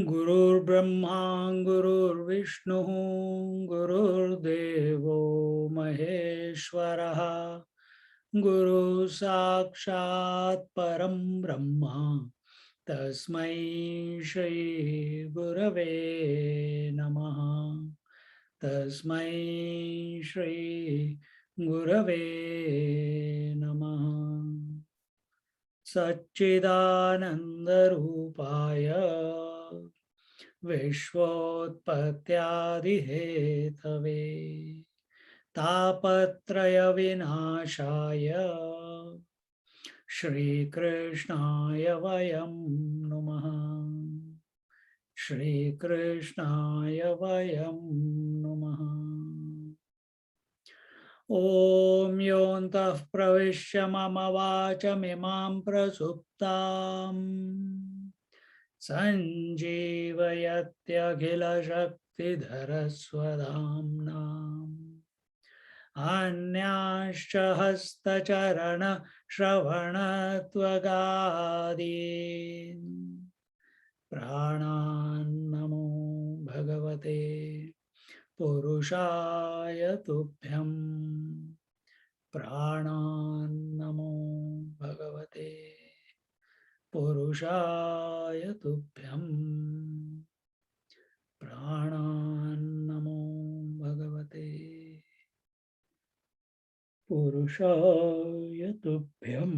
गुरुर्ब्रह्मा गुरुर्विष्णु गुरुर्देवो महेश्वरः गुरु साक्षात् परं ब्रह्म तस्मै श्री गुरवे नमः। तस्मै श्री गुरवे नमः। सच्चिदानन्दरूपाय विश्वोत्पत्त्यादिहेतवे तापत्रयविनाशाय श्रीकृष्णाय वयं नुमः। श्रीकृष्णाय वयं नुमः। ॐ योऽन्तः प्रविश्य मम वाचमिमां प्रसुप्ताम् सञ्जीवयत्यखिलशक्तिधरस्वधाम्नाम् अन्याश्च हस्तचरणश्रवणत्वगादीन् प्राणान्नमो भगवते पुरुषाय तुभ्यं। प्राणान्नमो भगवते पुरुषाय तुभ्यं। प्राणान्नमो भगवते पुरुषाय तुभ्यं।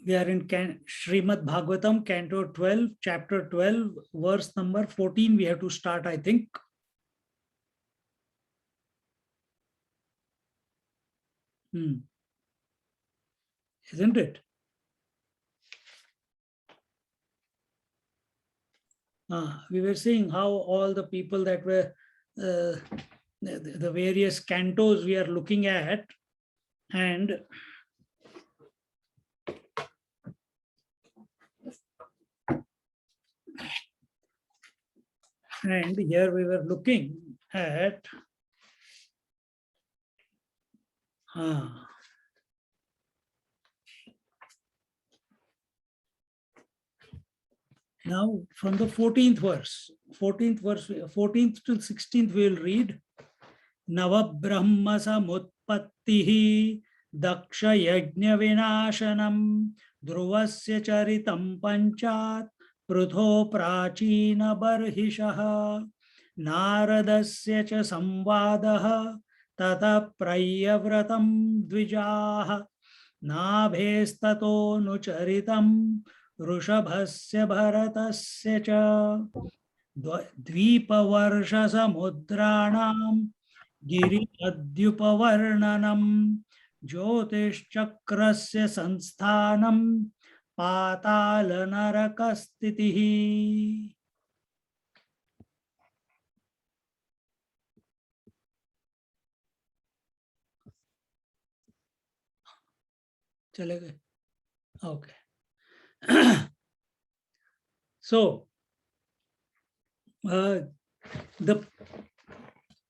We are in Srimad Bhagavatam, Canto 12, Chapter 12, verse number 14. We have to start, I think. Isn't it? We were seeing how all the people that were the various cantos we are looking at, and here we were looking at now from the 14th verse, 14th to 16th we will read. Navabrahma samutpattihi daksha yajna vinashanam dhruvasya charitam panchat prutho prachina barhishaha naradasya cha samvadaha tata prayavratam dvijaha nabhestato nucharitam rushabhasya bharatasya cha dvipavarsha samudranam गिरिद्युपवर्णनम ज्योतिश्चक्रस्य Sansthanam पाताल नरकस्थितिः। चले गए? Okay. So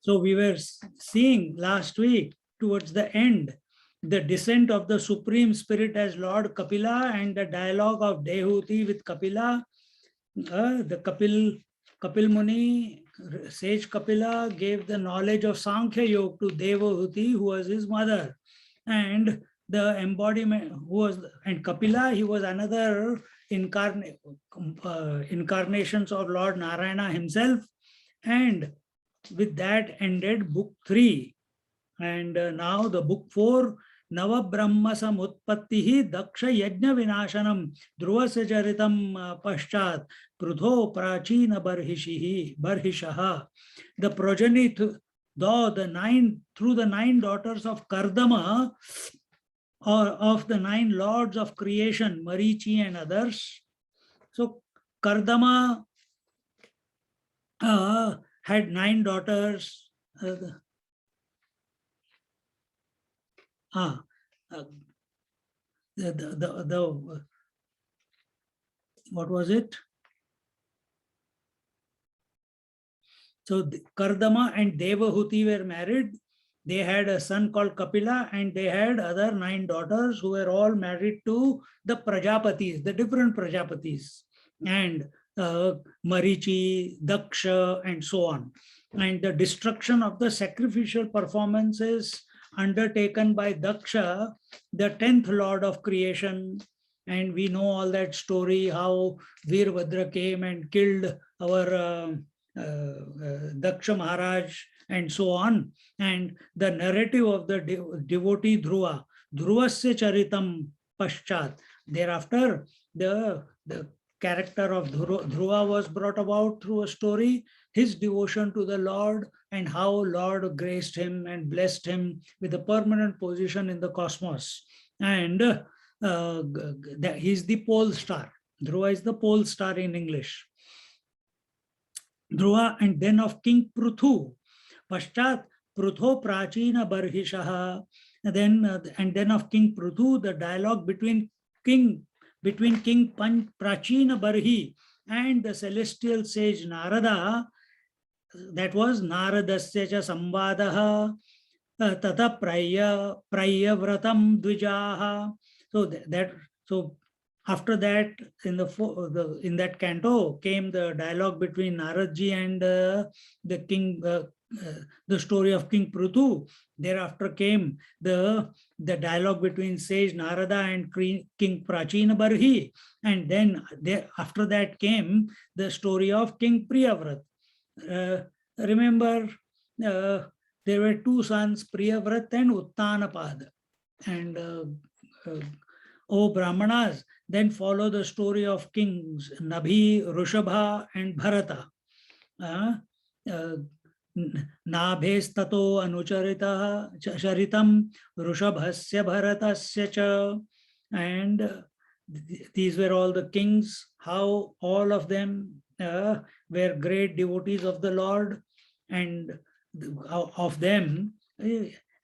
so we were seeing last week towards the end the descent of the Supreme Spirit as Lord Kapila and the dialogue of Dehuti with Kapila. The Kapil Muni, sage Kapila, gave the knowledge of Sankhya Yoga to Devahuti, who was his mother, and the embodiment and Kapila, he was another incarnations of Lord Narayana himself. And with that ended book 3, and now the book 4 नवब्रह्म समुत्पत्तिः दक्ष यज्ञ विनाशनम ध्रुवस्य चरितं पश्चात पृथो प्राचीन बर्हिषः. The progeny through the 9 daughters of Kardama, or of the 9 lords of creation, Marichi and others. So Kardama had 9 daughters. What was it? So Kardama and Devahuti were married. They had a son called Kapila, and they had other 9 daughters who were all married to the Prajapatis, the different Prajapatis, and Marichi, Daksha, and so on. And the destruction of the sacrificial performances undertaken by Daksha, the 10th lord of creation. And we know all that story, how Veerbhadra came and killed our Daksha Maharaj and so on. And the narrative of the devotee Dhruva, Dhruvasya Charitam Paschat. Thereafter, the character of Dhruva was brought about through a story, his devotion to the Lord, and how Lord graced him and blessed him with a permanent position in the cosmos. And he's the pole star. Dhruva is the pole star in English. Dhruva, and then of King Pruthu. Paschat Prutho Prachina Barhishaha. And then of King Pruthu, the dialogue between King Prachina Barhi and the celestial sage Narada, that was Naradasya cha Sambadaha Tata Praya Vratam Dvijaha. So after that, in that canto came the dialogue between Naradji and the king, the story of King Pruthu. Thereafter came the dialogue between sage Narada and King Prachina Barhi. And then after that came the story of King Priyavrat. Remember, there were 2 sons, Priyavrat and Uttanapada. And O Brahmanas, then follow the story of kings Nabhi, Rushabha, and Bharata. Nabhes tato anucharita charitam Rushabhasya Bharatasya cha. And these were all the kings, how all of them were great devotees of the Lord. And of them,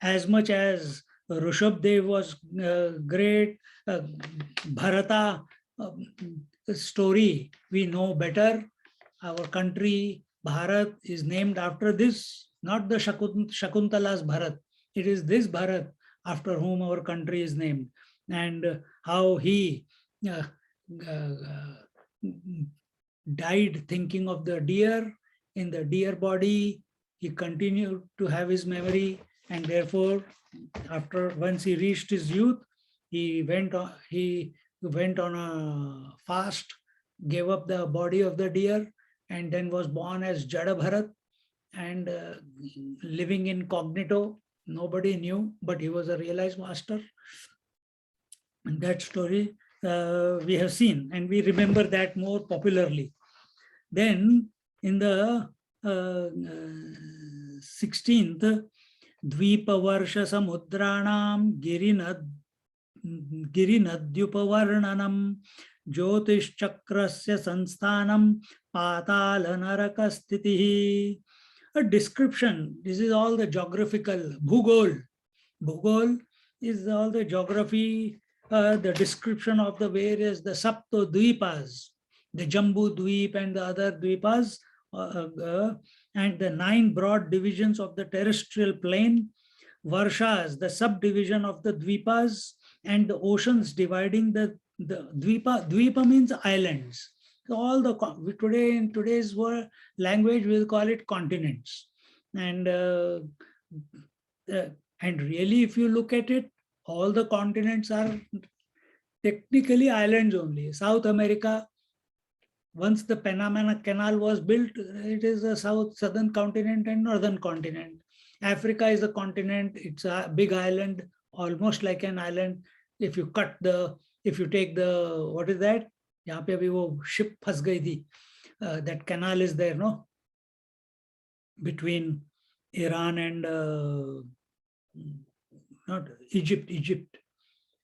as much as Rushabdev was great, Bharata story we know better. Our country, Bharat, is named after this, not the Shakuntala's Bharat. It is this Bharat after whom our country is named. And how he died thinking of the deer in the deer body. He continued to have his memory, and therefore, once he reached his youth, he went on a fast, gave up the body of the deer, and then was born as Jada Bharat, and living incognito. Nobody knew, but he was a realized master. And that story we have seen, and we remember that more popularly. Then in the 16th, Dvipavarsha Samudranam Girinadyupavarnanam Jyotish Chakrasya Sansthanam Patala Narakastitihi. A description. This is all the geographical. Bhugol. Bhugol is all the geography, the description of the various, the Sapto Dvipas, the Jambu Dvip and the other Dvipas, and the 9 broad divisions of the terrestrial plane, Varshas, the subdivision of the Dvipas, and the oceans dividing the Dvipa. Dvipa means islands. So all today, in today's world language, we'll call it continents. And really, if you look at it, all the continents are technically islands only. South America, once the Panama Canal was built, it is a southern continent and northern continent. Africa is a continent, it's a big island almost like an island. If you take the, what is that? यहाँ पे अभी वो ship फंस गई थी. That canal is there, no? Between Iran and not Egypt,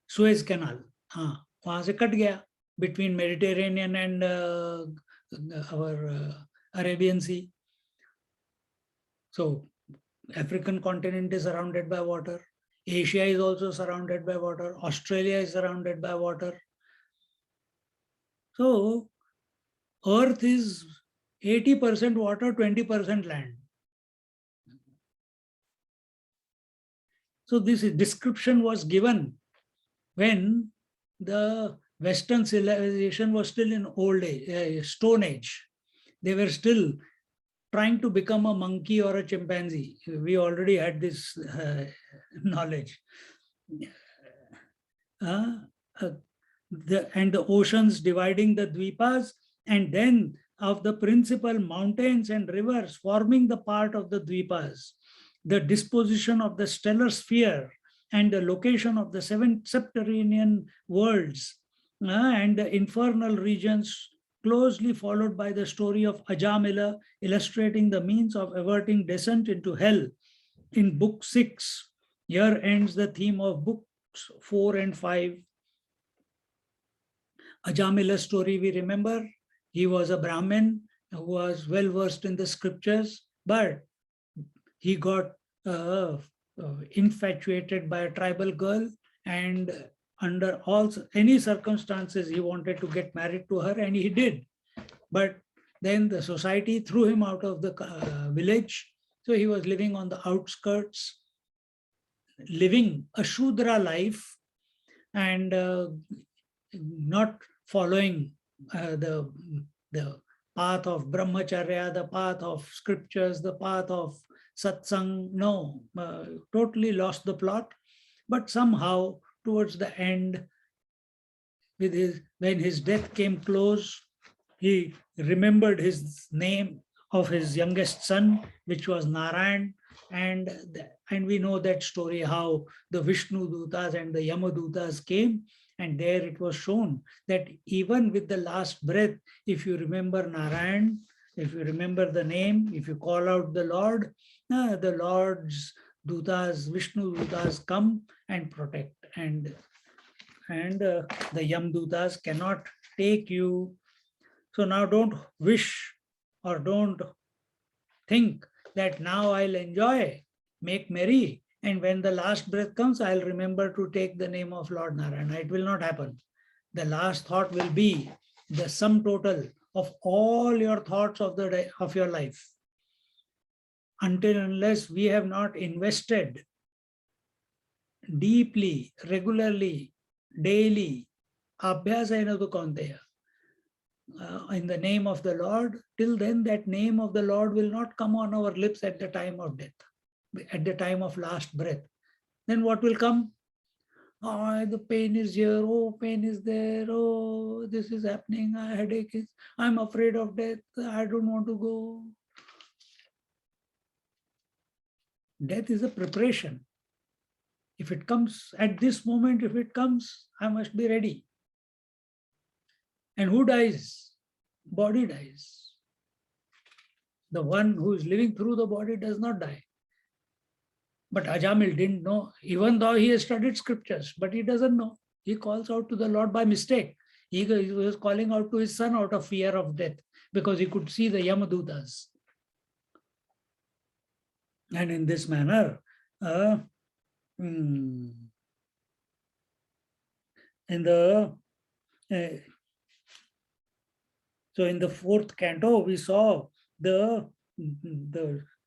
Suez Canal. हाँ, वहाँ से कट गया between Mediterranean and our Arabian Sea. So African continent is surrounded by water. Asia is also surrounded by water. Australia is surrounded by water. So Earth is 80% water, 20% land. So this description was given when the Western civilization was still in old age, Stone Age. They were still trying to become a monkey or a chimpanzee. We already had this knowledge. And the oceans dividing the Dvipas, and then of the principal mountains and rivers forming the part of the Dvipas, the disposition of the stellar sphere and the location of the 7 subterranean worlds and the infernal regions, closely followed by the story of Ajamila, illustrating the means of averting descent into hell in Book 6. Here ends the theme of Books 4 and 5. Ajamila's story, we remember, he was a Brahmin who was well versed in the scriptures, but he got infatuated by a tribal girl, and under any circumstances he wanted to get married to her, and he did. But then the society threw him out of the village, so he was living on the outskirts, living a Shudra life, and not following the path of brahmacharya, the path of scriptures, the path of satsang. No, totally lost the plot. But somehow towards the end, when his death came close, he remembered his name of his youngest son, which was Narayan, and we know that story, how the Vishnu Dutas and the Yamadutas came, and there it was shown that even with the last breath, if you remember Narayan, if you remember the name, if you call out the Lord's Dutas, Vishnu Dutas come and protect, and the Yamdutas cannot take you. So now don't wish or don't think that now I'll enjoy, make merry, and when the last breath comes, I'll remember to take the name of Lord Narayana. It will not happen. The last thought will be the sum total of all your thoughts of the day of your life. Until unless we have not invested deeply, regularly, daily, abhyasa to kaunteya, in the name of the Lord, till then that name of the Lord will not come on our lips at the time of death, at the time of last breath. Then what will come? Oh, the pain is here. Oh, pain is there. Oh, this is happening. Headache is. I'm afraid of death. I don't want to go. Death is a preparation. If it comes at this moment, if it comes, I must be ready. And who dies? Body dies. The one who is living through the body does not die. But Ajamil didn't know, even though he has studied scriptures, but he doesn't know. He calls out to the Lord by mistake. He was calling out to his son out of fear of death, because he could see the Yamadutas. And in this manner, so in the 4th canto, we saw the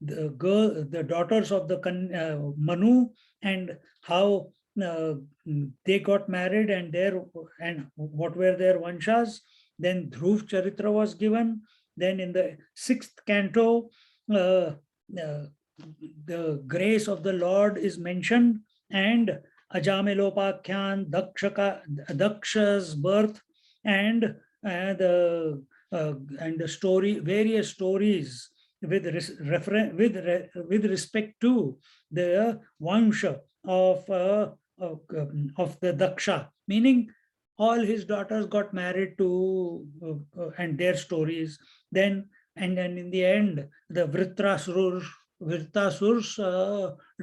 daughters of the Manu, and how they got married, and what were their vanshas. Then Dhruv Charitra was given. Then in the 6th canto, the grace of the Lord is mentioned, and Ajamilopakhyan, Daksha's birth, and the story, various stories with respect to the Vansha of of the Daksha, meaning all his daughters got married to and their stories. Then and then in the end, the Vritrasur's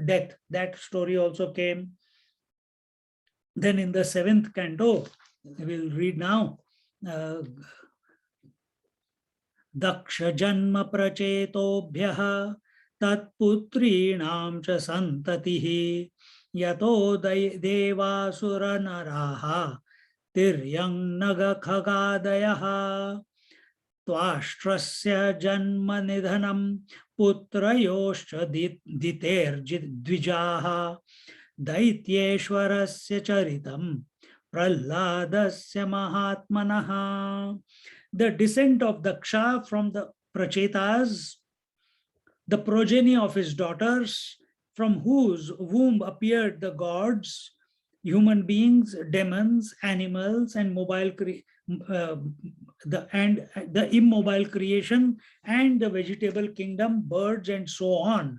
death, that story also came. Then in the seventh canto, we'll read now. Daksha janma prachetobhyah tatputrinam cha santatihi yato devasura naraha tiryang naga khagadayaha त्वाष्ट्रस्य जन्म निधनम पुत्रयोश्च दितेर्द्विजाः दैत्येश्वरस्य चरितं प्रह्लादस्य महात्मनः. The descent of Daksha from the Prachetas, the progeny of his daughters, from whose womb appeared the gods, human beings, demons, animals, and the immobile creation, and the vegetable kingdom, birds, and so on.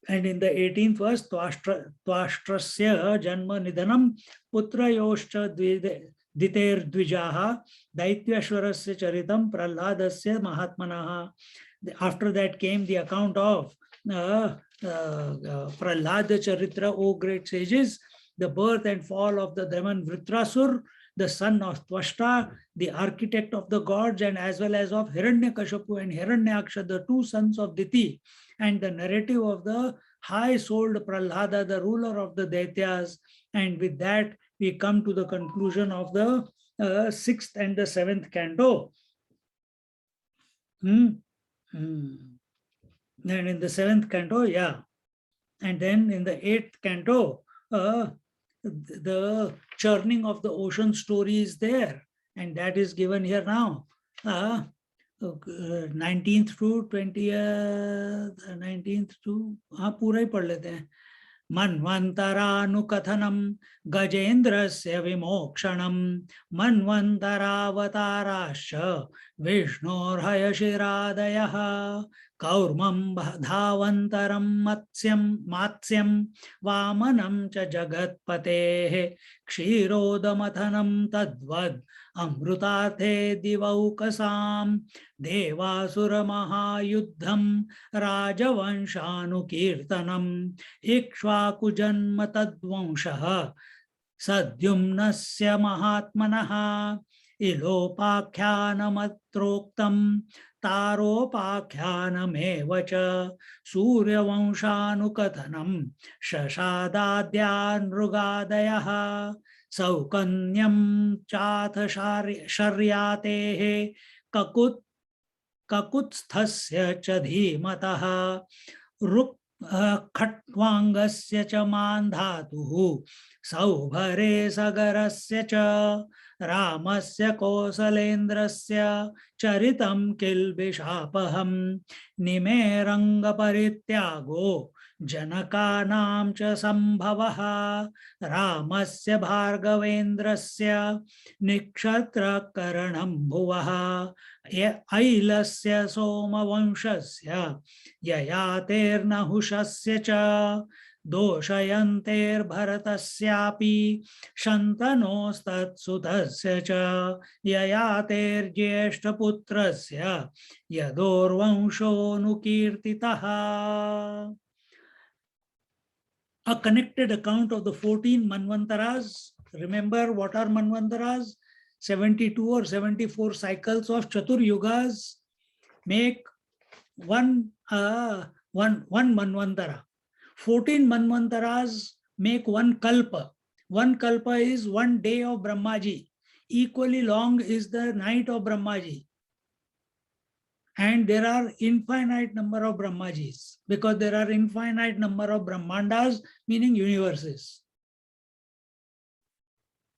And in the 18th verse, Twashtrasya janma nidhanam putrayoscha diter dvijaha daityashwarasya charitam prahladasya mahatmanaha. After that came the account of Prahlada Charitra, O great sages, the birth and fall of the demon Vritrasur, the son of Twashta, the architect of the gods, and as well as of Hiranyakashipu and Hiranyaksha, the two sons of Diti, and the narrative of the high-souled Prahlada, the ruler of the Daityas. And with that, we come to the conclusion of the 6th and the 7th canto. Then in the 7th canto, yeah. And then in the 8th canto, the churning of the ocean story is there, and that is given here now. 19th to 20th, 19th to पूरा ही पढ़ लेते हैं. मन्वन्तरानुकथनं गजेन्द्रस्य विमोक्षणं मन्वन्तरावताराश्च विष्णोर्हयशिरादयः कौर्मं धावन्तरं मात्स्यं वामनं च जगत्पतेः क्षीरोदमथनं तद्वद् अमृतार्थे दिवौकसां देवासुरमहायुद्धं राजवंशानुकीर्तनम् इक्ष्वाकुजन्म तद्वंशः सद्युम्नस्य महात्मनः इलोपाख्यानमत्रोक्तं तारोपाख्यानमेव च सूर्यवंशानुकथनं शशादाद्यानृगादयः सौकन्यं चाथ शर्यातेः ककुत्स्थस्य च धीमतः खट्वांगस्य च मान्धातुः सौभरे सगरस्य च रामस्य कौसलेन्द्रस्य चरितं किल्बिषापहं निमेरङ्गपरित्यागो जनकानां च संभवः रामस्य भार्गवेन्द्रस्य निक्षत्रकरणं भुवः ऐलस्य सोमवंशस्य ययातेर्नहुषस्य च दोषयन्तेर्भरतस्यापि शन्तनोस्तत्सुतस्य च ययातेर्ज्येष्ठपुत्रस्य यदोर्वंशोऽनुकीर्तितः. A connected account of the 14 Manvantaras. Remember what are Manvantaras? 72 or 74 cycles of Chatur Yugas make one Manvantara. 14 Manvantaras make one Kalpa. One Kalpa is one day of Brahmaji. Equally long is the night of Brahmaji. And there are infinite number of Brahmajis because there are infinite number of Brahmandas, meaning universes.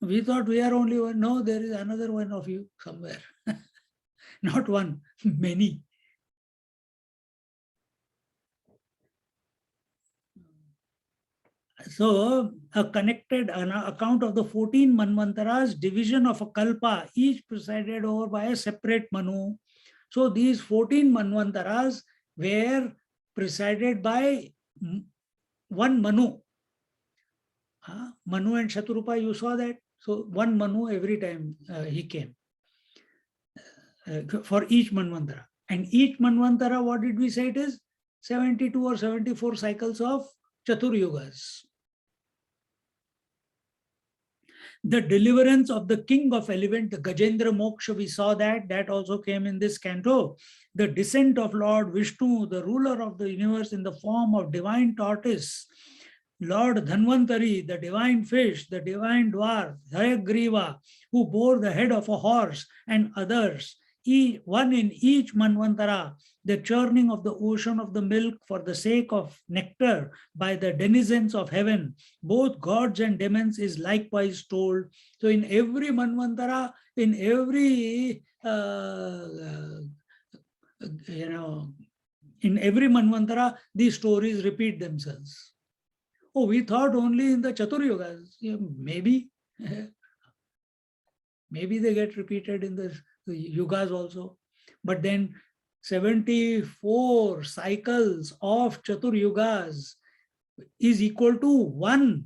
We thought we are only one. No, there is another one of you somewhere. Not one, many. So, a connected account of the 14 Manvantaras, division of a Kalpa, each presided over by a separate Manu. So, these 14 Manvantaras were presided by one Manu. Manu and Shaturupa, you saw that. So one Manu every time he came for each Manvantara. And each Manvantara, what did we say it is? 72 or 74 cycles of Chatur Yugas. The deliverance of the king of elephant, the Gajendra Moksha, we saw that. That also came in this canto. The descent of Lord Vishnu, the ruler of the universe in the form of divine tortoise. Lord Dhanvantari, the divine fish, the divine dwarf, Hayagriva, who bore the head of a horse, and others. One in each Manvantara, the churning of the ocean of the milk for the sake of nectar by the denizens of heaven, both gods and demons, is likewise told. So in every Manvantara, in every in every Manvantara, these stories repeat themselves. Oh, we thought only in the Chatur Yugas. Yeah, maybe. Maybe they get repeated in the Yugas also. But then 74 cycles of Chatur Yugas is equal to one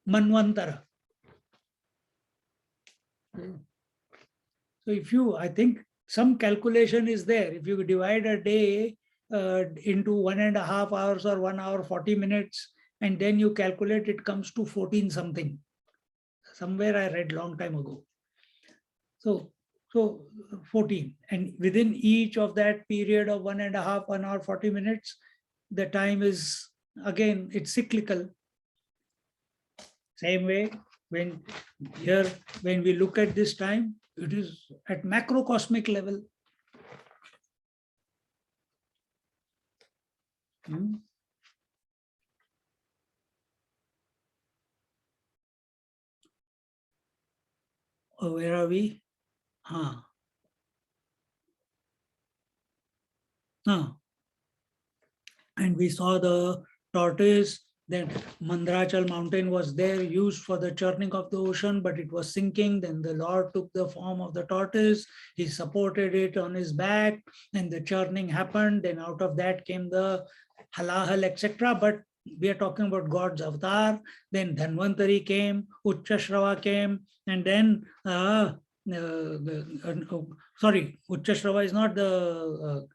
Manvantara. So if you, I think some calculation is there. If you divide a day into 1.5 hours or 1 hour, 40 minutes, and then you calculate, it comes to 14 something. Somewhere I read long time ago. So 14. And within each of that period of 1.5, 1 hour, 40 minutes, the time is, again, it's cyclical. Same way, when we look at this time, it is at macrocosmic level. Oh, where are we? And we saw the tortoise. Then Mandrachal mountain was there, used for the churning of the ocean, but it was sinking. Then the Lord took the form of the tortoise. He supported it on his back, and the churning happened. Then out of that came the halahal, etc. But we are talking about God's avatar. Then Dhanvantari came, Uchchashrava came, and then sorry, Uchchashrava is not the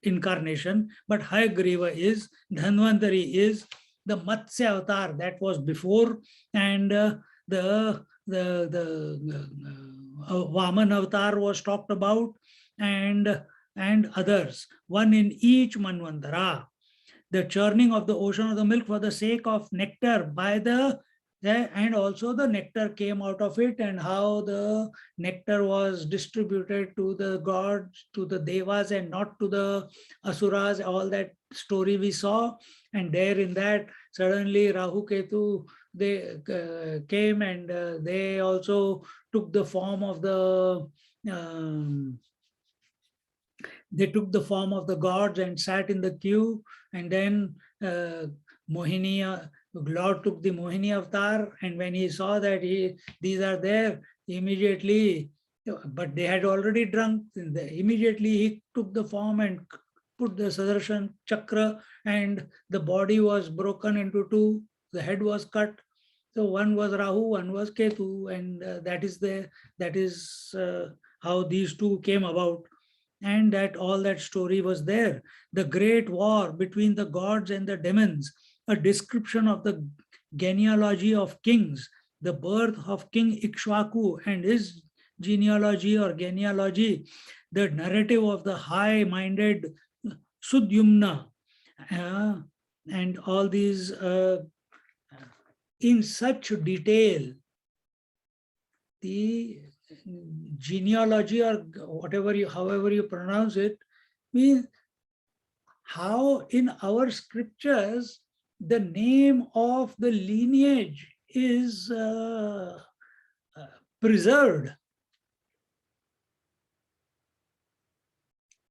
incarnation, but Hayagriva is, Dhanvantari is, the Matsya avatar that was before, and the Vaman avatar was talked about, and others, one in each Manvantara. The churning of the ocean of the milk for the sake of nectar by the, and also the nectar came out of it, and how the nectar was distributed to the gods, to the devas, and not to the asuras. All that story we saw. And there in that, suddenly Rahu Ketu, they came, and they also took the form of the gods and sat in the queue. And then Mohini, Lord took the Mohini avatar, and when he saw that these are there, immediately, but they had already drunk, immediately he took the form and put the Sudarshan Chakra, and the body was broken into two, the head was cut. So one was Rahu, one was Ketu, and that is how these two came about. And that all that story was there. The great war between the gods and the demons, a description of the genealogy of kings, the birth of King Ikshvaku and his genealogy or genealogy, the narrative of the high-minded Sudyumna, and all these in such detail. The genealogy, or whatever however you pronounce it, means how in our scriptures the name of the lineage is preserved.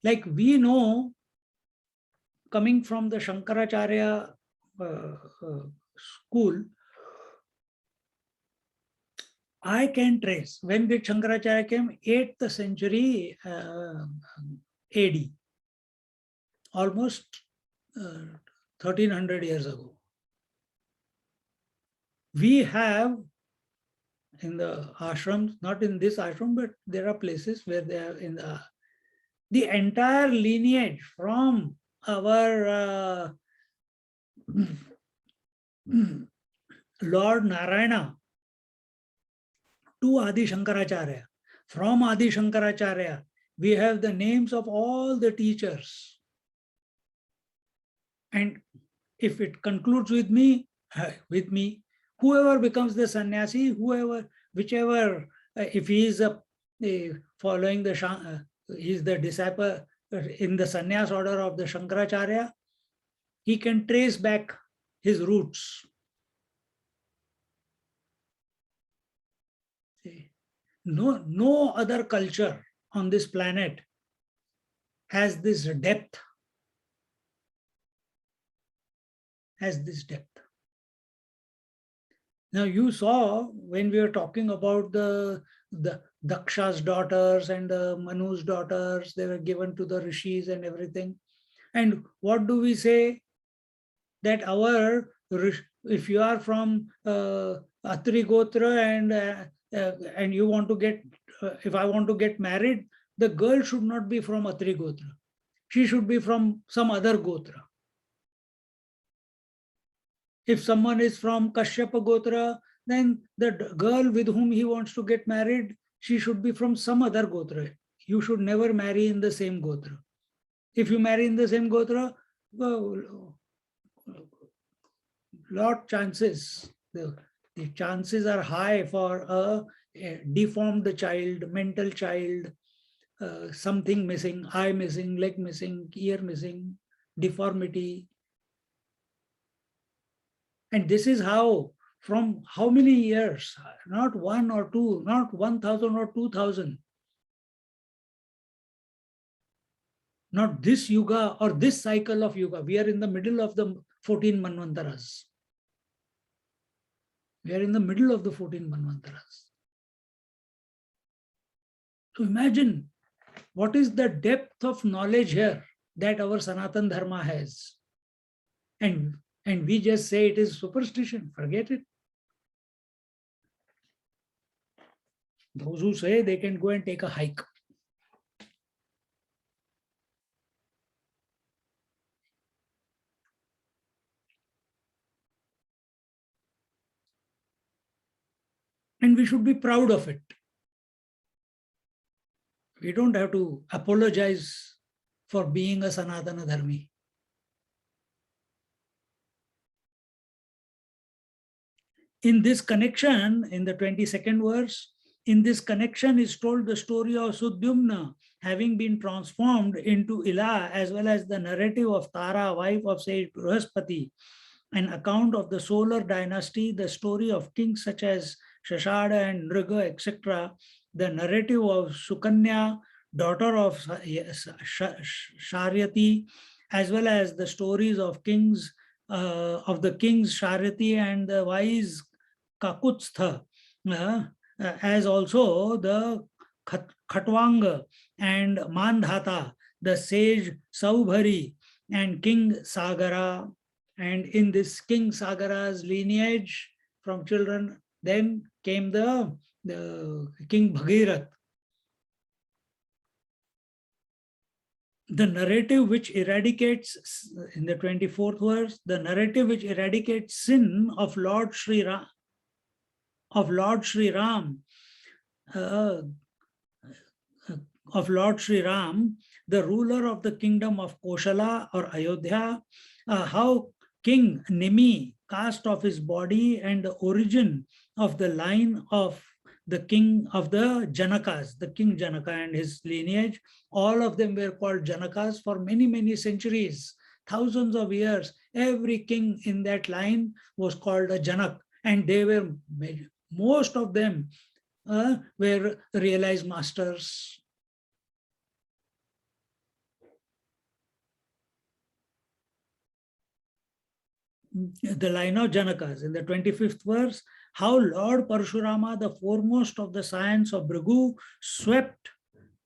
Like we know, coming from the Shankaracharya school, I can trace when did Shankaracharya came, 8th century AD, almost 1300 years ago. We have in the ashrams, not in this ashram, but there are places where they are in the entire lineage from our Lord Narayana to Adi Shankaracharya. From Adi Shankaracharya, we have the names of all the teachers. And if it concludes with me, whoever becomes the sannyasi, whichever, if he is following he is the disciple in the sannyas order of the Shankaracharya, he can trace back his roots. No other culture on this planet has this depth. Now you saw when we were talking about the Daksha's daughters and the Manu's daughters, they were given to the rishis and everything. And what do we say? That if you are from Atri Gotra and you want to get, if I want to get married, the girl should not be from Atri Gotra. She should be from some other Gotra. If someone is from Kashyapa Gotra, then the girl with whom he wants to get married, she should be from some other Gotra. You should never marry in the same Gotra. If you marry in the same Gotra, well, lot chances, the chances are high for a deformed child, mental child, something missing, eye missing, leg missing, ear missing, deformity. And this is how, from how many years, not one or two, not 1,000 or 2,000, not this yuga or this cycle of yuga. We are in the middle of the 14 Manvantaras. We are in the middle of the 14 Manvantaras. So imagine what is the depth of knowledge here that our Sanatan Dharma has. And we just say it is superstition, forget it. Those who say they can go and take a hike. And we should be proud of it. We don't have to apologize for being a Sanatana Dharmi. In this connection, in the 22nd verse, in this connection is told the story of Sudyumna having been transformed into Ila, as well as the narrative of Tara, wife of sage Brihaspati, an account of the solar dynasty, the story of kings such as Shashada and Nriga, etc., the narrative of Sukanya, daughter of Sharyati, as well as the stories of kings, of the kings Sharyati and the wise Kakutstha, as also the Khatwanga and Mandhata, the sage Saubhari and King Sagara. And in this King Sagara's lineage from children, then came the King Bhagirath. The narrative which eradicates, in the 24th verse, the narrative which eradicates sin of Lord Sri Ram, of Lord Sri Ram, the ruler of the kingdom of Koshala or Ayodhya, how King Nimi cast off his body, and the origin of the line of the king of the Janakas, the King Janaka and his lineage. All of them were called Janakas for many, many centuries, thousands of years. Every king in that line was called a Janak, and they were, most of them were realized masters. The line of Janakas in the 25th verse, how Lord Parshurama, the foremost of the science of Bhrigu, swept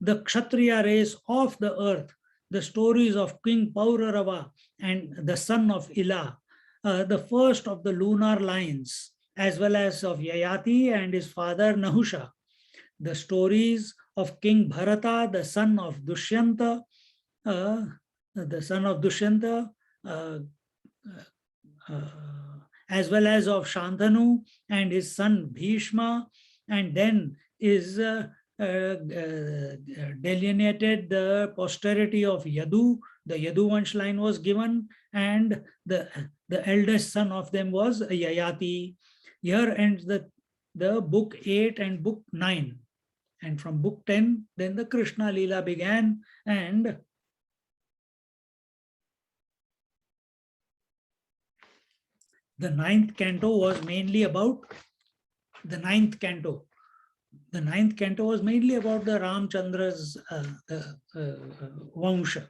the Kshatriya race off the earth. The stories of King Paurarava and the son of Ila, the first of the lunar lines, as well as of Yayati and his father Nahusha. The stories of King Bharata, the son of Dushyanta, uh, uh, as well as of Shantanu and his son Bhishma, and then is delineated the posterity of Yadu. The Yaduvansh line was given, and the eldest son of them was Yayati. Here ends the book 8 and book 9. And from book 10, then the Krishna Leela began, and the ninth canto was mainly about the ninth canto. The ninth canto was mainly about the Ramchandra's Vansha.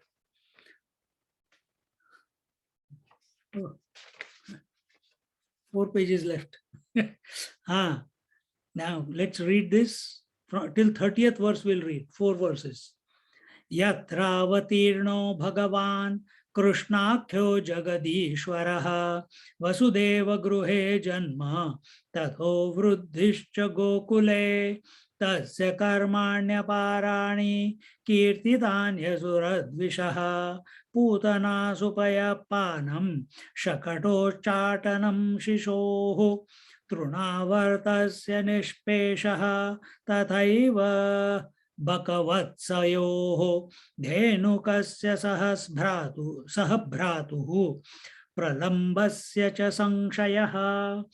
Oh, 4 pages left. Now let's read this. Till 30th verse we'll read, 4 verses. Yatraavatirno Bhagavan Krishnakyo Jagadishwaraha Vasudeva Gruhe Janma Tatho Vruddhischa Gokule Tasya Karmanya Parani Kirtitanya Suradvishaha Putana Supaya Panam Shakato Chatanam Shishoho Trunavartasya Nishpeshaha Tathaiva Bhakavatsyoho Dhenukasya Sahbhratuhu Pralambasya cha Sangshayaha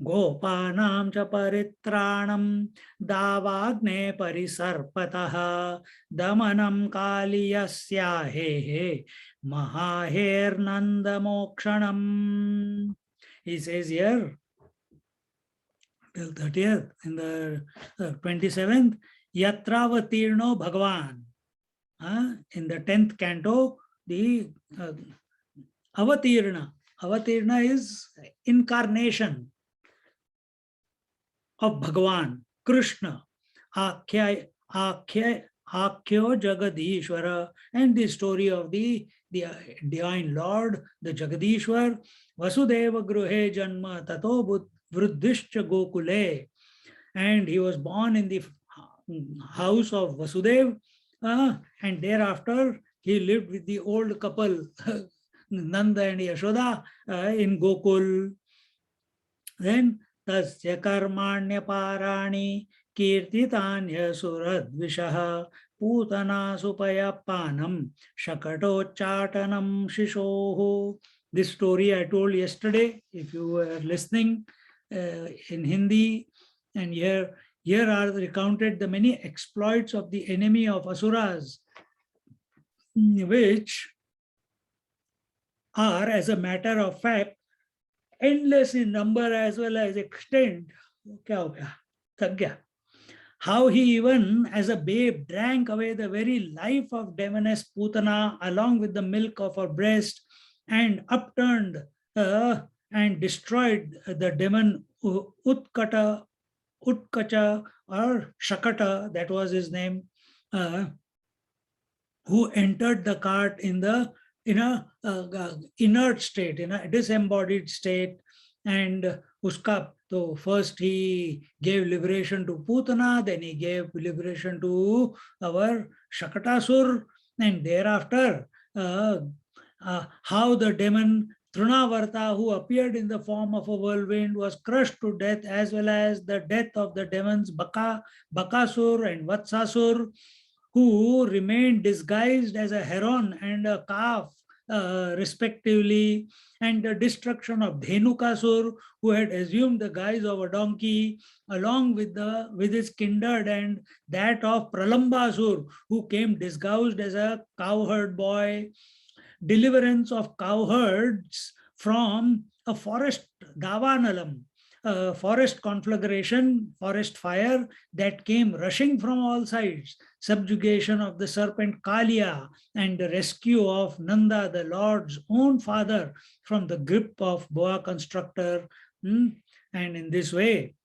Gopanam cha Paritranam Davagne Parisarpataha Damanam Kaliyasya Hehe Mahaher Nanda Mokshanam. He says here, till 30th, in the 27th, Yatravatirno Bhagavan. In the 10th canto, the Avatirna. Avatirna is incarnation of Bhagavan, Krishna, Akhyo Jagadishwara, and the story of the divine Lord, the Jagadishwar, Vasudeva Gruhe Janma Tato Vruddhischa Gokule, and he was born in the house of Vasudev, and thereafter he lived with the old couple Nanda and Yashoda in Gokul. Then Tasya Karmanya Parani Kirtitanya Suradvishaha Putana Supaya Panam Shakato Chatanam Shishoho. This story I told yesterday, if you were listening, in Hindi, and here are recounted the many exploits of the enemy of Asuras, which are, as a matter of fact, endless in number as well as extent. How he even as a babe drank away the very life of demoness Putana along with the milk of her breast, and upturned and destroyed the demon Utkacha or Shakata, that was his name, who entered the cart in a inert state, in a disembodied state, and uska. So first he gave liberation to Putana, then he gave liberation to our Shakatasur, and thereafter how the demon Trunavarta, who appeared in the form of a whirlwind, was crushed to death, as well as the death of the demons Bakasur and Vatsasur, who remained disguised as a heron and a calf, respectively, and the destruction of Dhenukasur, who had assumed the guise of a donkey, along with his kindred, and that of Pralambasur, who came disguised as a cowherd boy. Deliverance of cowherds from a forest Davanalam, a forest conflagration, forest fire that came rushing from all sides, subjugation of the serpent Kaliya, and the rescue of Nanda, the Lord's own father, from the grip of boa constrictor. And in this way,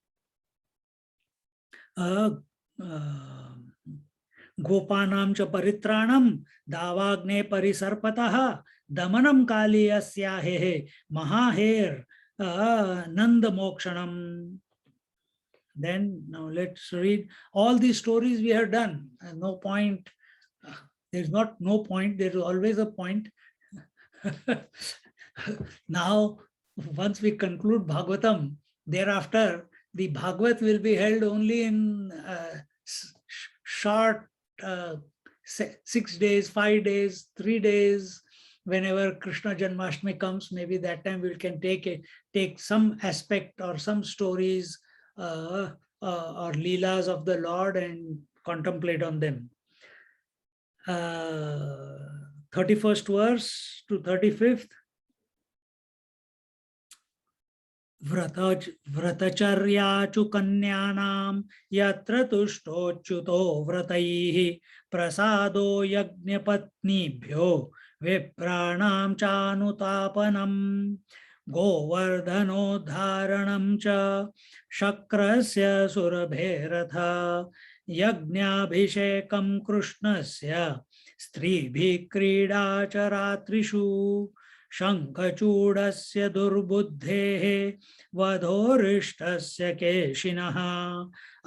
Gopanam cha paritranam davagne parisarpataha damanam kaliyasya hehe mahaher Nanda Mokshanam. Then now let's read all these stories we have done. No point. There's not no point. There is always a point. Now, once we conclude Bhagavatam, thereafter the Bhagavat will be held only in short 6 days, 5 days, 3 days. Whenever Krishna Janmashtami comes, maybe that time we can take some aspect or some stories or leelas of the Lord and contemplate on them. 31st verse to 35th. व्रतचर्याचु कन्यानां यत्र तुष्टोच्युतो व्रतैः प्रसादो यज्ञपत्नीभ्यो विप्राणां चानुतापनं गोवर्धनोद्धारणं च शक्रस्य सुरभेरथ यज्ञाभिषेकं कृष्णस्य स्त्रीभिः क्रीडा च रात्रिषु शङ्खचूडस्य दुर्बुद्धेः वधोरिष्टस्य केशिनः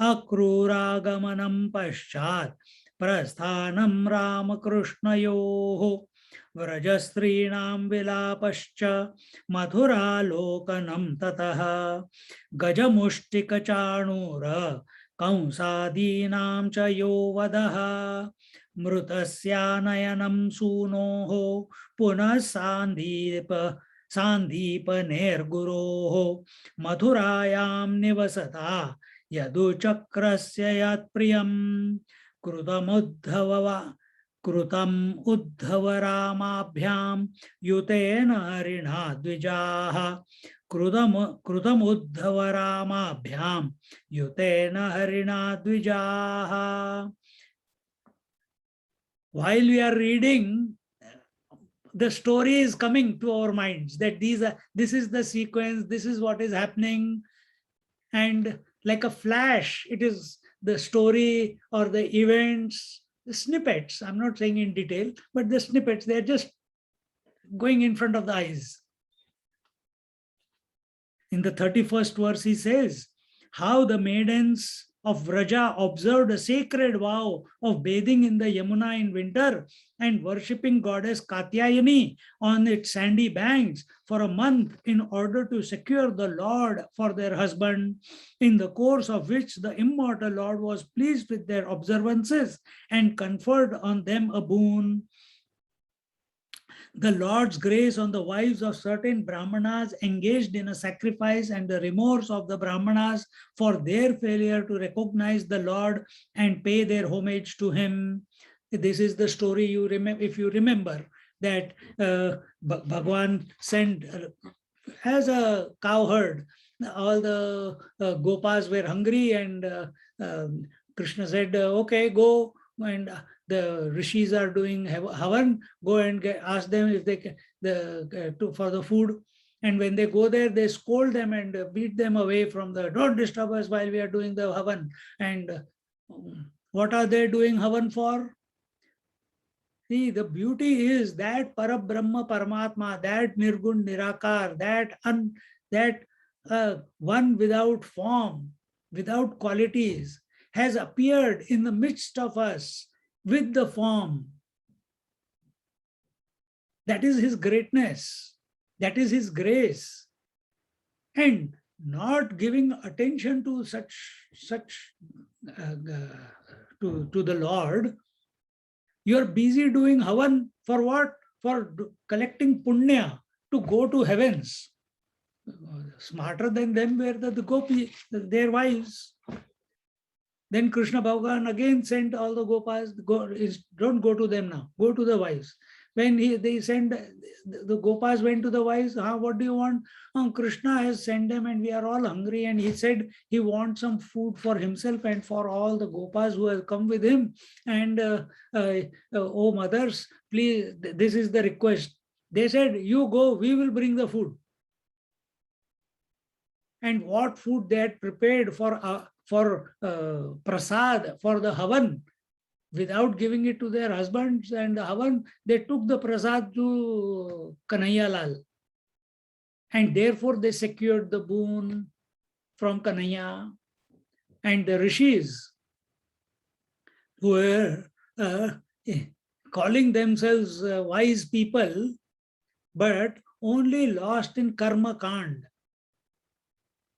अक्रूरागमनं पश्चात् प्रस्थानं रामकृष्णयोः व्रजस्त्रीणां विलापश्च मथुरालोकनं ततः गजमुष्टिकचाणूर कंसादीनां च यो वधः मृतस्यानयनं सूनोः पुनः सान्दीपनेर्गुरोः मथुरायां निवसता यदुचक्रस्य यत्प्रियं कृतम् Uddhav रामाभ्यां युतेन हरिणा द्विजाः कृतमुद्धव रामाभ्यां युतेन हरिणा द्विजाः. While we are reading, the story is coming to our minds that this is the sequence, this is what is happening, and like a flash, it is the story or the events, the snippets. I'm not saying in detail, but the snippets, they're just going in front of the eyes. In the 31st verse, he says, how the maidens of Vraja observed a sacred vow of bathing in the Yamuna in winter and worshipping goddess Katyayani on its sandy banks for a month in order to secure the Lord for their husband, in the course of which the immortal Lord was pleased with their observances and conferred on them a boon. The Lord's grace on the wives of certain Brahmanas engaged in a sacrifice and the remorse of the Brahmanas for their failure to recognize the Lord and pay their homage to him. This is the story you remember, if you remember, that Bhagwan sent as a cowherd. All the Gopas were hungry and Krishna said, okay, go, and the rishis are doing havan, go and ask them if they can, for the food. And when they go there, they scold them and beat them away from don't disturb us while we are doing the havan. And what are they doing havan for? See, the beauty is that Parabrahma Paramatma, that Nirgun Nirakar, that one without form, without qualities, has appeared in the midst of us with the form. That is his greatness. That is his grace. And not giving attention to to the Lord, you are busy doing havan for what? For collecting punya to go to heavens. Smarter than them were the gopis, their wives. Then Krishna Bhagavan again sent all the Gopas, don't go to them now, go to the wives. When they sent, the Gopas went to the wives, what do you want? Krishna has sent them and we are all hungry, and he said he wants some food for himself and for all the Gopas who have come with him. And oh mothers, please, this is the request. They said, you go, we will bring the food. And what food they had prepared for prasad, for the havan, without giving it to their husbands and the havan, they took the prasad to Kanhaiya Lal. And therefore they secured the boon from Kanhaiya. And the rishis who were calling themselves wise people, but only lost in karma kand.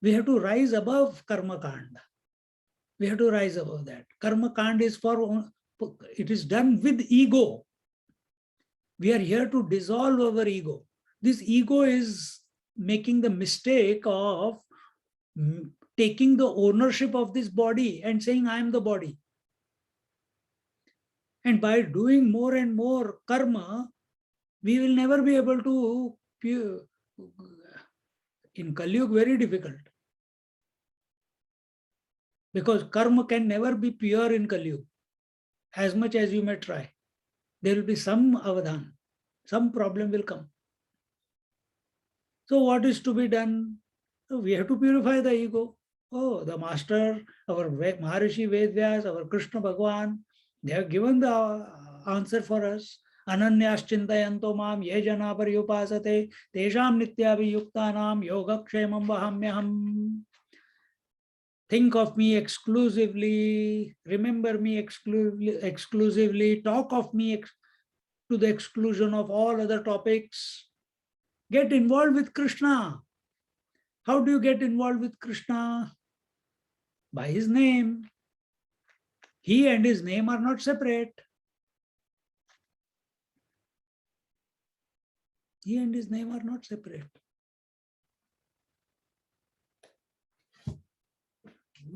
We have to rise above karma kand. We have to rise above that. Karma kand is for, it is done with ego. We are here to dissolve our ego. This ego is making the mistake of taking the ownership of this body and saying, I am the body. And by doing more and more karma, we will never be able to, in Kali Yuga, very difficult. Because karma can never be pure in Kali Yuga, as much as you may try. There will be some avadhan, some problem will come. So what is to be done? So we have to purify the ego. Oh, the master, our Maharishi Vedvyas, our Krishna Bhagavan, they have given the answer for us. Ananyas chintayanto mam ye jana paryupasate tesham nityabhiyuktanam yogakshemam vahamyaham. Think of me exclusively, remember me exclusively, talk of me to the exclusion of all other topics. Get involved with Krishna. How do you get involved with Krishna? By his name. He and his name are not separate. He and his name are not separate.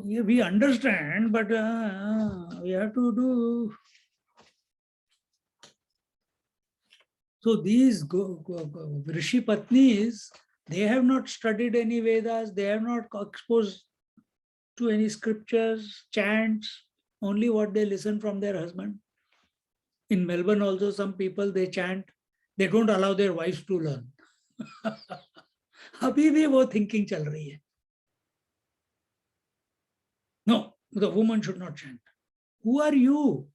We understand, but we have to do. So these Rishi Patnis, they have not studied any Vedas, they have not exposed to any scriptures, chants, only what they listen from their husband. In Melbourne also, some people, they chant, they don't allow their wives to learn. Abhi bhi wo thinking chal rahi hai. No, the woman should not chant. Who are you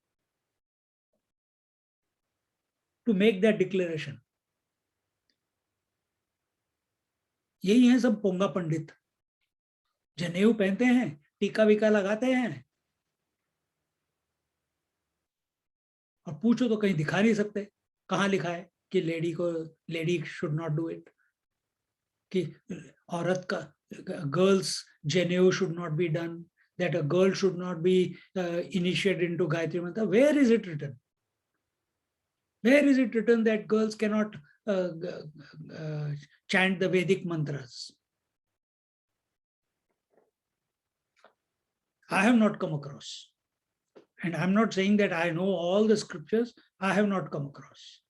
to make that declaration? यही है सब पोंगा पंडित, जनेऊ पहनते हैं, टीका वीका लगाते हैं, और पूछो तो कहीं दिखा नहीं सकते कहाँ लिखा है कि lady should not do it, कि औरत का गर्ल्स जनेऊ should not be done, that a girl should not be initiated into Gayatri Mantra. Where is it written? Where is it written that girls cannot chant the Vedic mantras? I have not come across. And I'm not saying that I know all the scriptures. I have not come across.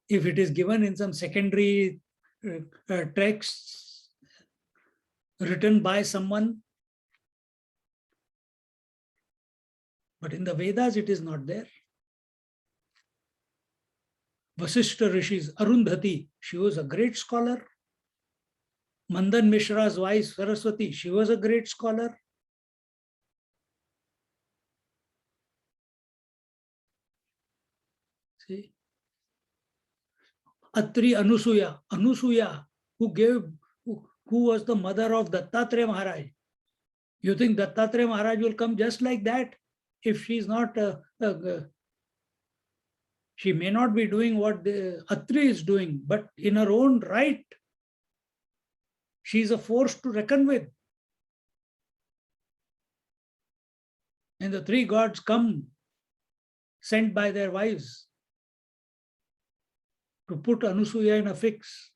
If it is given in some secondary texts written by someone, but in the Vedas it is not there. Vasishtha Rishis, Arundhati, she was a great scholar. Mandan Mishra's wife, Saraswati, she was a great scholar. See? Atri Anusuya, who was the mother of Dattatreya Maharaj. You think Dattatreya Maharaj will come just like that if she's not, she may not be doing what Atri is doing, but in her own right, she is a force to reckon with. And the three gods come, sent by their wives, to put Anusuya in a fix.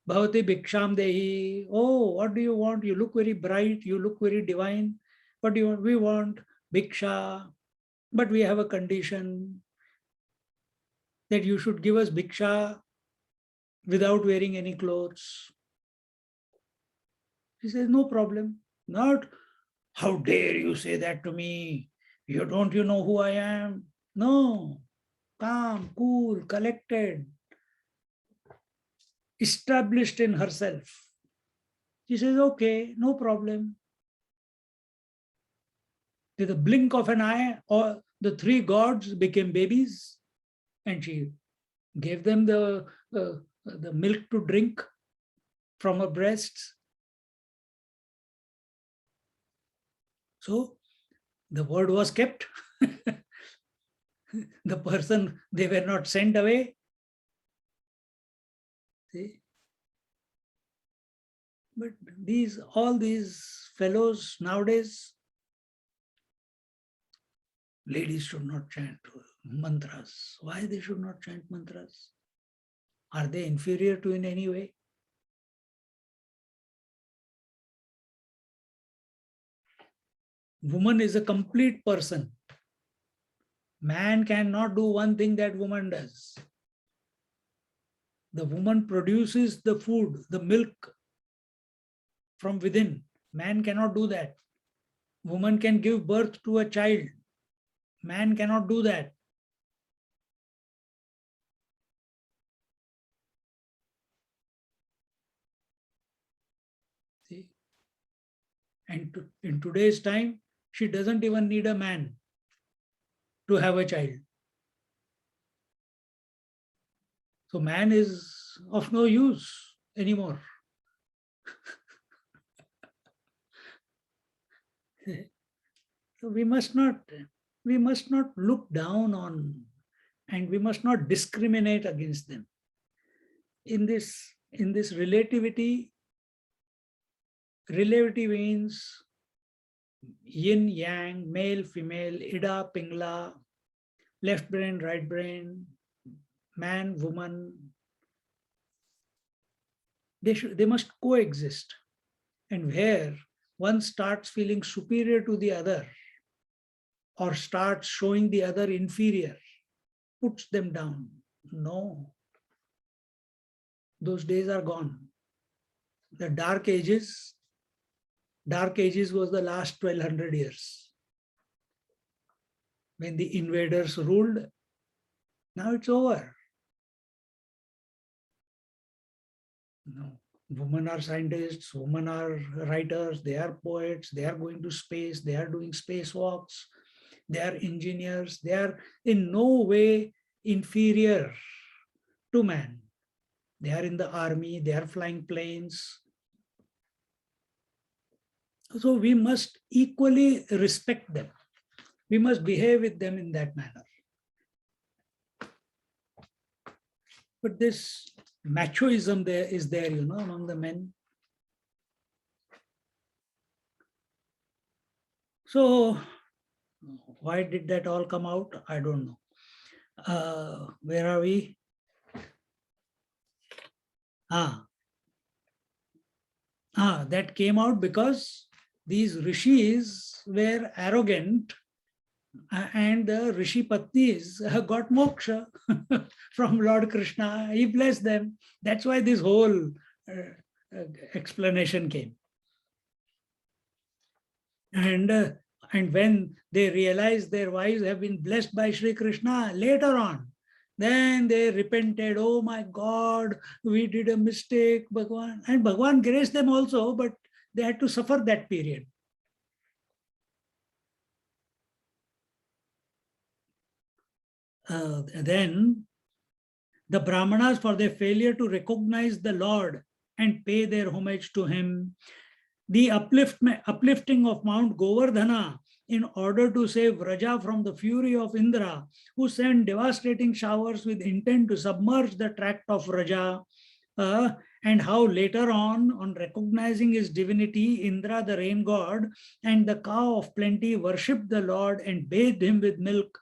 Bhavati Bhiksham Dehi. Oh, what do you want? You look very bright, you look very divine. What do you want? We want Bhiksha. But we have a condition that you should give us Bhiksha without wearing any clothes. He says, no problem. Not, how dare you say that to me? You know who I am? No. Calm, cool, collected, established in herself. She says, okay, no problem. With a blink of an eye, or the three gods became babies. and she gave them the milk to drink from her breasts. So the word was kept. The person, they were not sent away. See? But all these fellows nowadays, ladies should not chant mantras. Why they should not chant mantras? Are they inferior to in any way? Woman is a complete person. Man cannot do one thing that woman does. The woman produces the food, the milk from within. Man cannot do that. Woman can give birth to a child. Man cannot do that. See? And in today's time, she doesn't even need a man to have a child. So man is of no use anymore. So we must not look down on, and we must not discriminate against them. In this relativity means yin, yang, male, female, Ida, Pingla, left brain, right brain, man, woman. They must coexist. And where one starts feeling superior to the other, or starts showing the other inferior, puts them down. No. Those days are gone. The Dark Ages was the last 1200 years. When the invaders ruled, now it's over. No. Women are scientists, women are writers, they are poets, they are going to space, they are doing spacewalks, they are engineers, they are in no way inferior to man. They are in the army, they are flying planes. So we must equally respect them. We must behave with them in that manner. But this machoism is there, among the men. So why did that all come out? I don't know. Where are we? That came out because these rishis were arrogant, and the rishi patnis got moksha from Lord Krishna. He blessed them. That's why this whole explanation came. And when they realized their wives have been blessed by Sri Krishna, later on, then they repented. Oh my God, we did a mistake, Bhagwan. And Bhagwan graced them also, but they had to suffer that period. Then the Brahmanas, for their failure to recognize the Lord and pay their homage to him, the uplifting of Mount Govardhana in order to save Vraja from the fury of Indra, who sent devastating showers with intent to submerge the tract of Vraja, and how later on recognizing his divinity, Indra, the rain god, and the cow of plenty worshipped the Lord and bathed him with milk.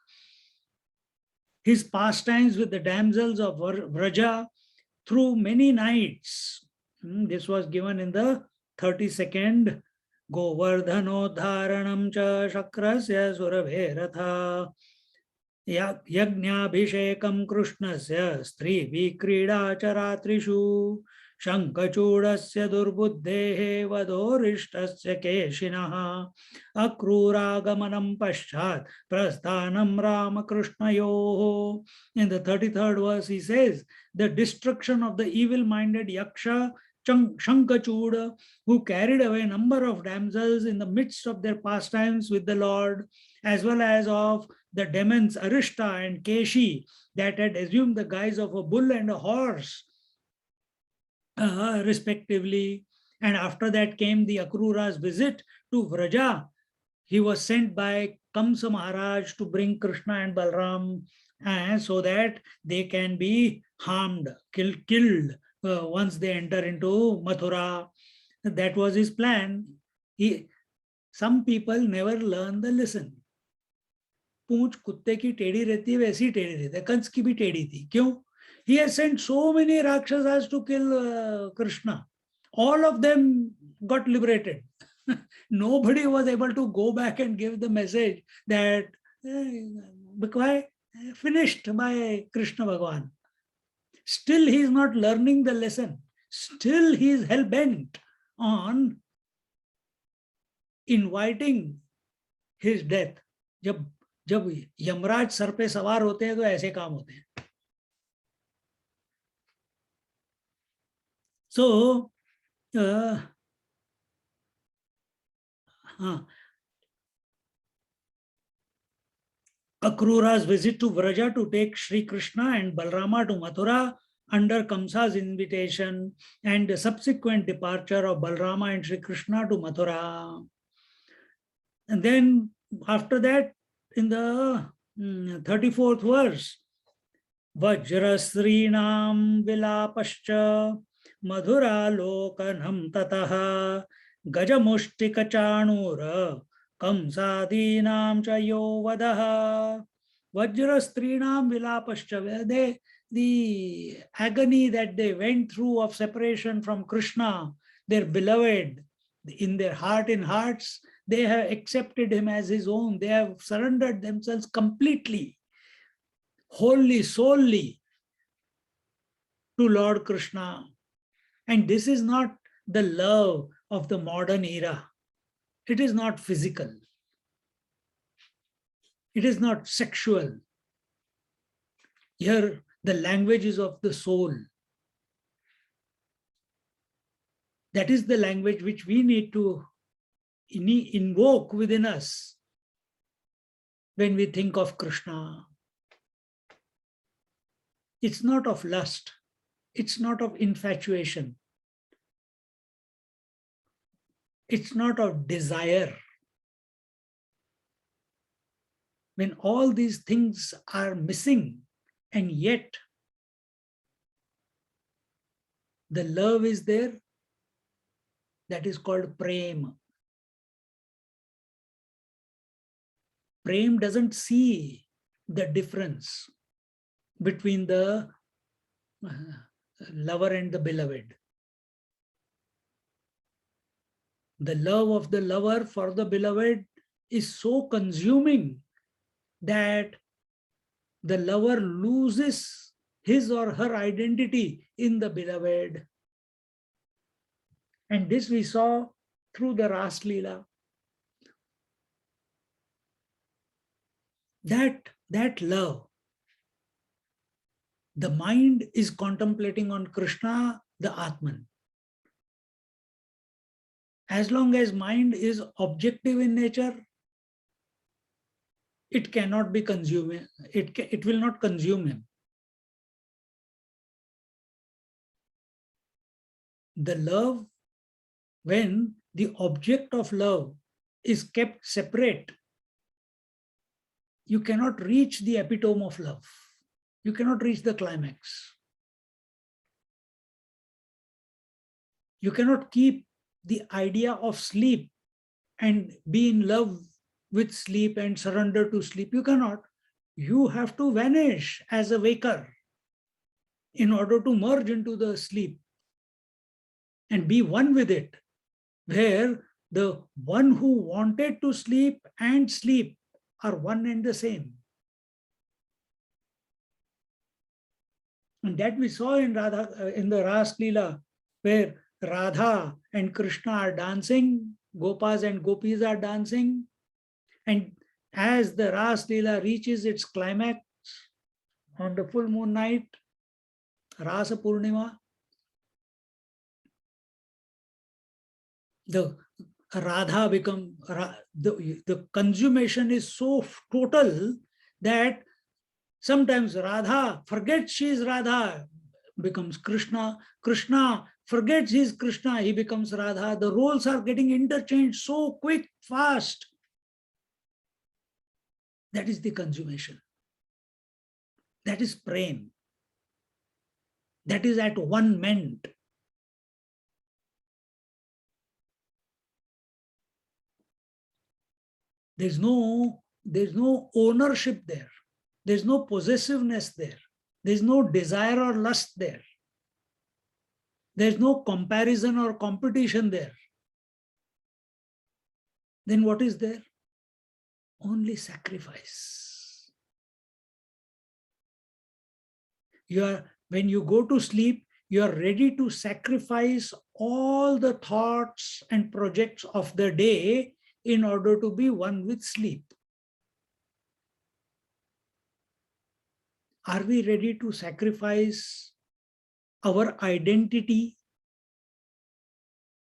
His pastimes with the damsels of Vraja through many nights. This was given in the 32nd Govardhanodharanam cha shakrasya surabheratha yajnabhishekam krishnasya stri vikrida charatrishu shankachudasya durbuddhehe vadorishtasya keshinaha akruragamanam paschat prasthanam ramakrushnayoho. In the 33rd verse he says, the destruction of the evil-minded yaksha Shankachuda, who carried away a number of damsels in the midst of their pastimes with the Lord, as well as of the demons Arishta and Keshi that had assumed the guise of a bull and a horse, respectively. And after that came the Akrura's visit to Vraja. He was sent by Kamsa Maharaj to bring Krishna and Balram so that they can be harmed, killed once they enter into Mathura. That was his plan. Some people never learn the lesson. पूंछ कुत्ते की टेढ़ी रहती है वैसी टेढ़ी रहती है, कंस की भी टेढ़ी थी. क्यों? He has sent so many Rakshasas to kill Krishna. All of them got liberated. Nobody was able to go back and give the message that because finished by Krishna Bhagavan. Still he is not learning the lesson. Still he is hell-bent on inviting his death. जब Yamraj sir पे सवार होते हैं तो ऐसे काम होते हैं. So Akrura's visit to Vraja to take Sri Krishna and Balrama to Mathura under Kamsa's invitation, and the subsequent departure of Balrama and Sri Krishna to Mathura. And then after that, in the 34th verse, Vajrasrinam vilapascha Madhura lokanam tataha Gajamushtika chanura Kamsadinam chayo vadaha. Vajrastrinam vilapascha. The agony that they went through of separation from Krishna, their beloved, in their hearts, they have accepted him as his own. They have surrendered themselves completely, wholly, solely to Lord Krishna. And this is not the love of the modern era. It is not physical. It is not sexual. Here, the language is of the soul. That is the language which we need to invoke within us when we think of Krishna. It's not of lust. It's not of infatuation. It's not of desire. When all these things are missing, and yet the love is there, that is called prema. Prema doesn't see the difference between the lover and the beloved. The love of the lover for the beloved is so consuming that the lover loses his or her identity in the beloved. And this we saw through the Ras Leela. That love, the mind is contemplating on Krishna, the Atman. As long as mind is objective in nature, it cannot be consumed. It will not consume him. The love, when the object of love is kept separate, you cannot reach the epitome of love. You cannot reach the climax. You cannot keep the idea of sleep and be in love with sleep and surrender to sleep. You cannot. You have to vanish as a waker in order to merge into the sleep and be one with it, where the one who wanted to sleep and sleep are one and the same. And that we saw in Radha, in the Ras Leela, where Radha and Krishna are dancing, Gopas and Gopis are dancing, and as the Ras Leela reaches its climax on the full moon night, Rasa Purnima, the Radha the consummation is so total that sometimes Radha forgets she is Radha, becomes Krishna. Krishna forgets he is Krishna, he becomes Radha. The roles are getting interchanged so quick, fast. That is the consummation. That is prem. That is at one ment. There's no ownership there. There's no possessiveness there. There's no desire or lust there. There's no comparison or competition there. Then what is there? Only sacrifice. When you go to sleep, you are ready to sacrifice all the thoughts and projects of the day in order to be one with sleep. Are we ready to sacrifice our identity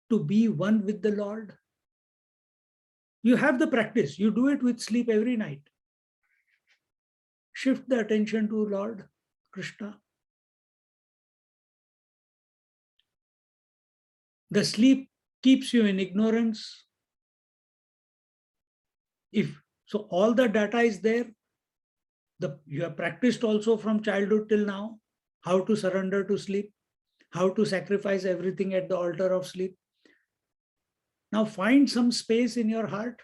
to be one with the Lord? You have the practice. You do it with sleep every night. Shift the attention to Lord Krishna. The sleep keeps you in ignorance. So all the data is there. You have practiced also from childhood till now, how to surrender to sleep, how to sacrifice everything at the altar of sleep. Now find some space in your heart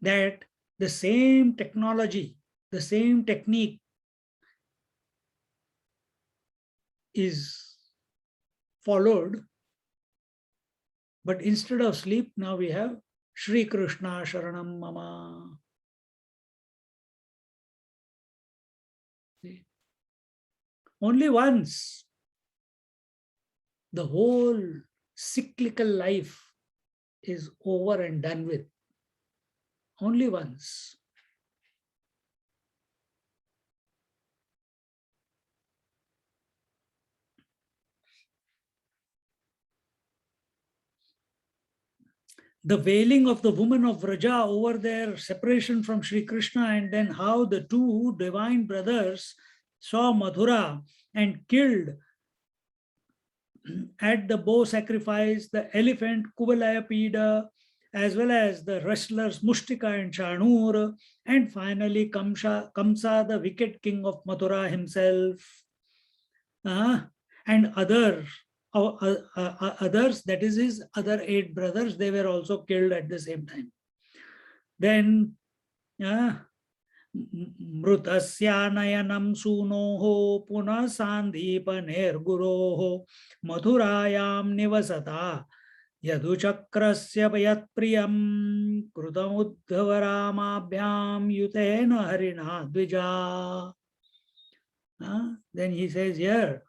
that the same technology, the same technique is followed, but instead of sleep, now we have Shri Krishna Sharanam Mama. See? Only once the whole cyclical life is over and done with. Only once. The wailing of the woman of Vraja over their separation from Sri Krishna, and then how the two divine brothers saw Mathura and killed at the bow sacrifice the elephant Kuvalayapida, as well as the wrestlers Mushtika and Chanur, and finally Kamsa, the wicked king of Mathura himself, and others, that is his other 8 brothers, they were also killed at the same time. Then Mrutasya sunoho puna sandhipaner guroho Mathurayam nivasata yaduchakrasya payat priyam krutamuddhavaramabhyam yutena harina dvija. Then he says here,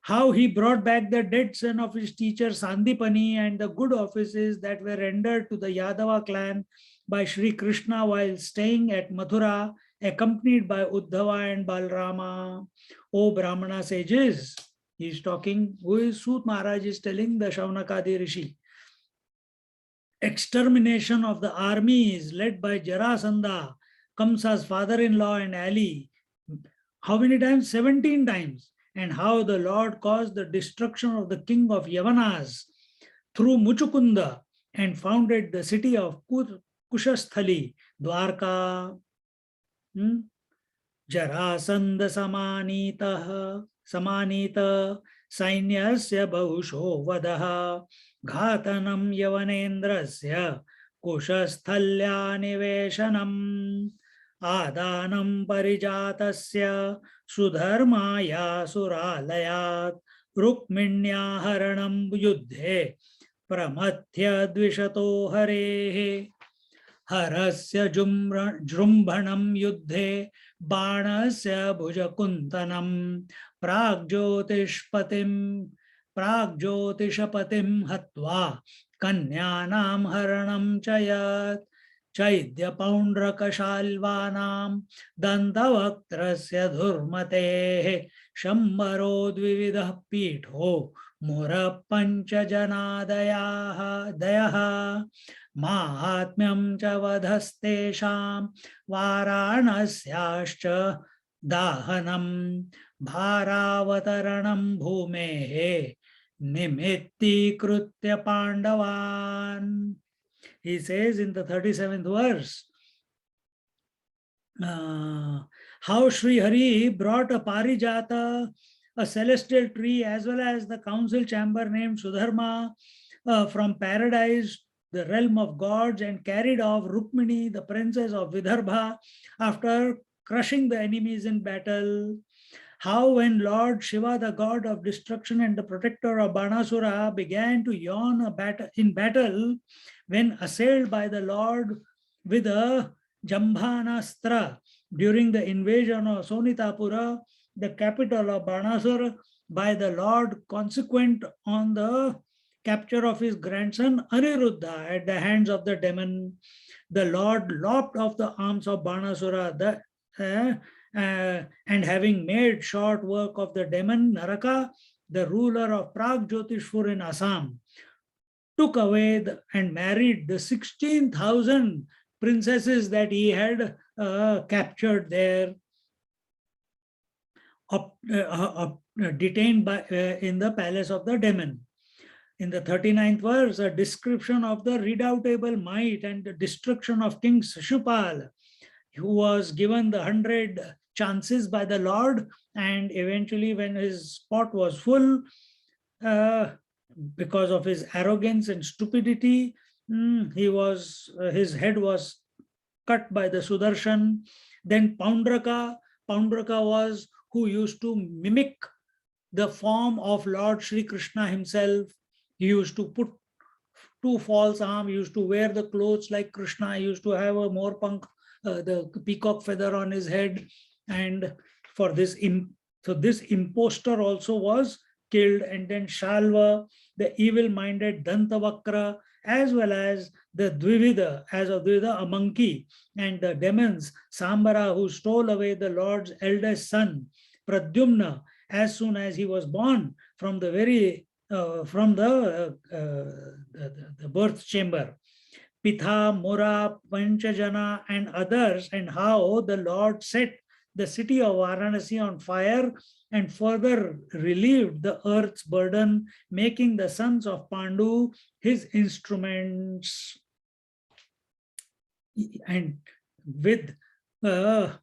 how he brought back the dead son of his teacher Sandipani and the good offices that were rendered to the Yadava clan by Sri Krishna while staying at Mathura, accompanied by Uddhava and Balrama. O Brahmana sages, he is talking, who is Sut Maharaj is telling the Shaunakadi Rishi. Extermination of the armies led by Jarasandha, Kamsa's father-in-law and ally. How many times? 17 times. And how the Lord caused the destruction of the king of Yavanas through Muchukunda and founded the city of Kushasthali, Dwarka. Jarasandha samanita sainyasya bahusho vadaha ghatanam yavanendrasya Kushasthalya niveshanam Adanam parijatasya sudharmaya suralayat rukminya haranam yuddhe pramathya dvishato harehe harasya jrumbhanam yuddhe banasya bhujakuntanam pragjyotishapatim hatva kanyanam haranam chayat Chaidya Paundrakashalvanam Dantavaktrasya Dhurmate Shambaro Dvividah Pitho Mura Pancha Janadayaha Dayaha माहात्म्यं च वधस्तेषां वाराणस्याश्च दाहनं भारावतरणं भूमेः निमित्तीकृत्य पांडवान्. He says in the 37th verse, how Sri Hari brought a parijata, a celestial tree, as well as the council chamber named Sudharma from paradise, the realm of gods, and carried off Rukmini, the princess of Vidarbha, after crushing the enemies in battle. How when Lord Shiva, the god of destruction and the protector of Banasura, began to yawn in battle when assailed by the Lord with a Jambhanastra during the invasion of Sonitapura, the capital of Banasura, by the Lord consequent on the capture of his grandson Aniruddha at the hands of the demon. The Lord lopped off the arms of Banasura, and having made short work of the demon Naraka, the ruler of Pragjotishpur in Assam, took away and married the 16,000 princesses that he had captured there, detained in the palace of the demon. In the 39th verse, a description of the redoubtable might and the destruction of King Shishupal, who was given the 100 chances by the Lord, and eventually when his pot was full, because of his arrogance and stupidity, his head was cut by the Sudarshan. Then Paundraka was who used to mimic the form of Lord Sri Krishna himself. He used to put two false arms, he used to wear the clothes like Krishna, he used to have a moorpank, the peacock feather on his head, and for this, so this impostor also was killed. And then Shalva, the evil-minded Dantavakra, as well as the Dvivida, a monkey, and the demons, Sambara, who stole away the Lord's eldest son, Pradyumna, as soon as he was born from the very from the birth chamber. Pitha, Mura, Panchajana, and others, and how the Lord set the city of Varanasi on fire and further relieved the earth's burden, making the sons of Pandu his instruments. And with the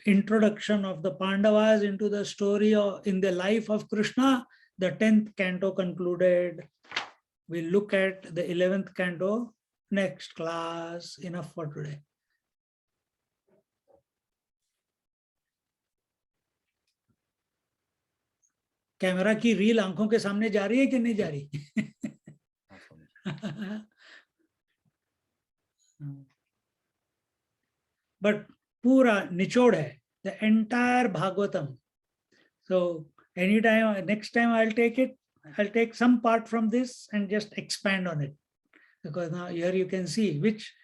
introduction of the Pandavas into the story in the life of Krishna, the 10th canto concluded. We'll look at the 11th canto next class. Enough for today. Camera की reel आंखों के सामने जा रही है कि नहीं जा रही? But पूरा निचोड़ है, the entire Bhagavatam. So anytime, next time I'll take some part from this and just expand on it, because now here you can see which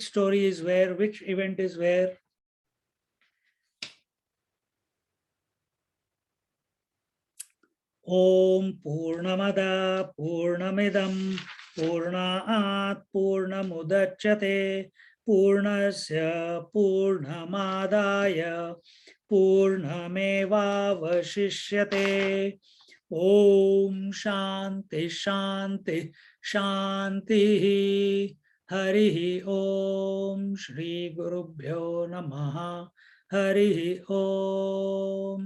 story is where, which event is where. Om Purnamada Purnamidam Purnaat Purnamudachyate Purnasya Purnamadaya Purnamevavashishyate. Om Shanti Shanti Shanti. Harihi Om. Shri Gurubhyo Namaha. Harihi Om.